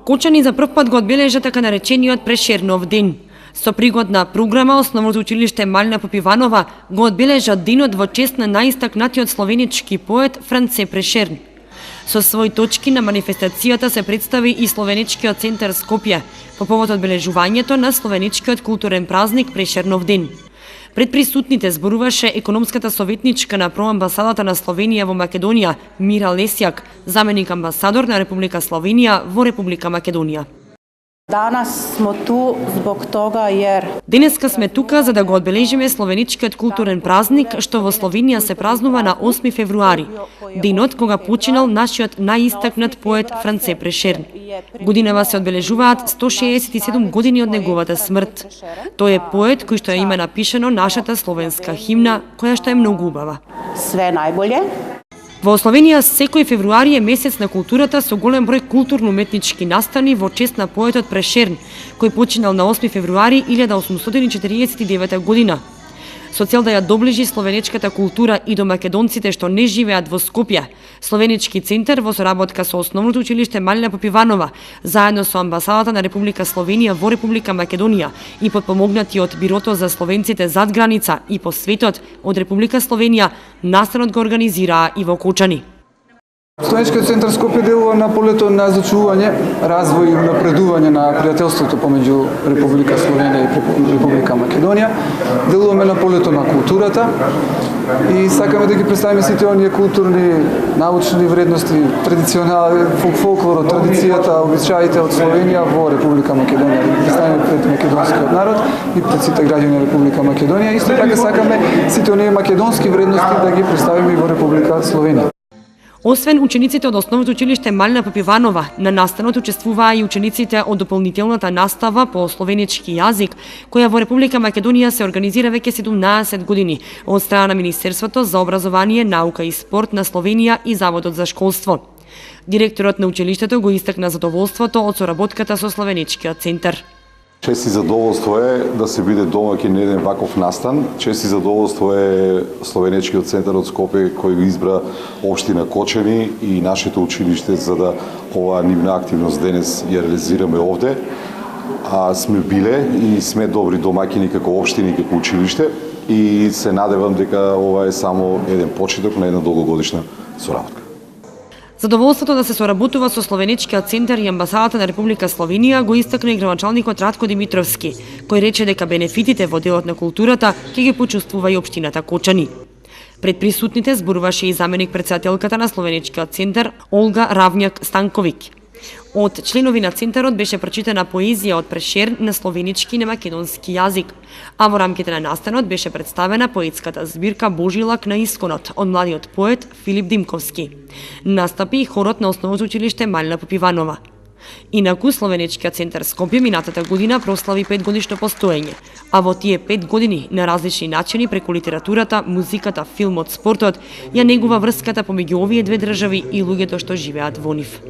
Кочани за прв пат го одбележа така наречениот Прешернов ден. Со пригодна програма, Основното училиште Малина Попиванова го одбележа денот во чест на најистакнатиот словенички поет Франце Прешерн. Со своји точки на манифестацијата се представи и Словеничкиот центар Скопје по повод одбележувањето на словеничкиот културен празник Прешернов ден. Пред присутните зборуваше економската советничка на проамбасадата на Словенија во Македонија Мира Лесјак, заменик амбасадор на Република Словенија во Република Македонија. Danas smo tu zbog toga jer Денеска сме тука за да го одбележиме словеничкиот културен празник што во Словенија се празнува на 8 февруари, денот кога починал нашиот најистакнат поет Франце Прешерн. Годинава се одбележуваат 167 години од неговата смрт. Тој е поет кој што има напишано нашата словенска химна, која што е многу убава. sve najbolje. Во Словенија секој февруари е месец на културата со голем број културно-уметнички настани во чест на поетот Прешерн, кој починал на 8 февруари 1849 година. Со цел да ја доближи словеничката култура и до македонците што не живеат во Скопје, Словенички центар во соработка со Основното училиште Малина Попиванова, заедно со амбасадата на Република Словенија во Република Македонија и подпомогнати од Бирото за словенците зад граница и по светот од Република Словенија, настанот го организираа и во Кочани. Словеничкиот центар Скопје делува на полето на зачување, развој и напредување на пријателството помеѓу Република Словенија и Република Македонија. Делуваме на полето на културата и сакаме да ги представиме сите оние културни, научни вредности, традиционални фолклорот, традицијата, обичаите од Словенија во Република Македонија. Да ги представиме пред македонскиот народ и пред сите граѓани на Република Македонија. Исто така сакаме сите оние македонски вредности да ги представиме и во Република Словенија. Освен учениците од Основното училиште Малина Попиванова, на настанот учествуваа и учениците од дополнителната настава по словенички јазик, која во Република Македонија се организира веќе 17 години од страна на Министерството за образование, наука и спорт на Словенија и Заводот за школство. Директорот на училиштето го истакна задоволството од соработката со Словеничкиот центар. Чест и задоволство е да се биде домаќин на еден ваков настан. Чест и задоволство е Словеничкиот центар од Скопје кој го избра општина Кочани и нашето училиште за да оваа нивна активност денес ја реализираме овде. А сме биле и сме добри домаќини како општини и како училиште и се надевам дека ова е само еден почеток на една долгогодишна соработка. Задоволството да се соработува со Словеничкиот центар и амбасадата на Република Словенија го истакна и градоначалникот Ратко Димитровски, кој рече дека бенефитите во делот на културата ќе ги почувствува и општината Кочани. Пред присутните зборуваше и заменик претседателката на Словеничкиот центар Олга Равњак Станковиќ. Од членови на центарот беше прочитана поезија од Прешерн на словенички и на македонски јазик, а во рамките на настанот беше представена поетската збирка Божилак на исконот од младиот поет Филип Димковски. Настапи и хорот на Основното училиште Малина Попиванова. Инаку Словеничкиот центар Скопје минатата година прослави 5 годишно постоење, а во тие 5 години на различни начини преку литературата, музиката, филмот, спортот ја негува врската помеѓу овие две држави и луѓето што живеат во нив.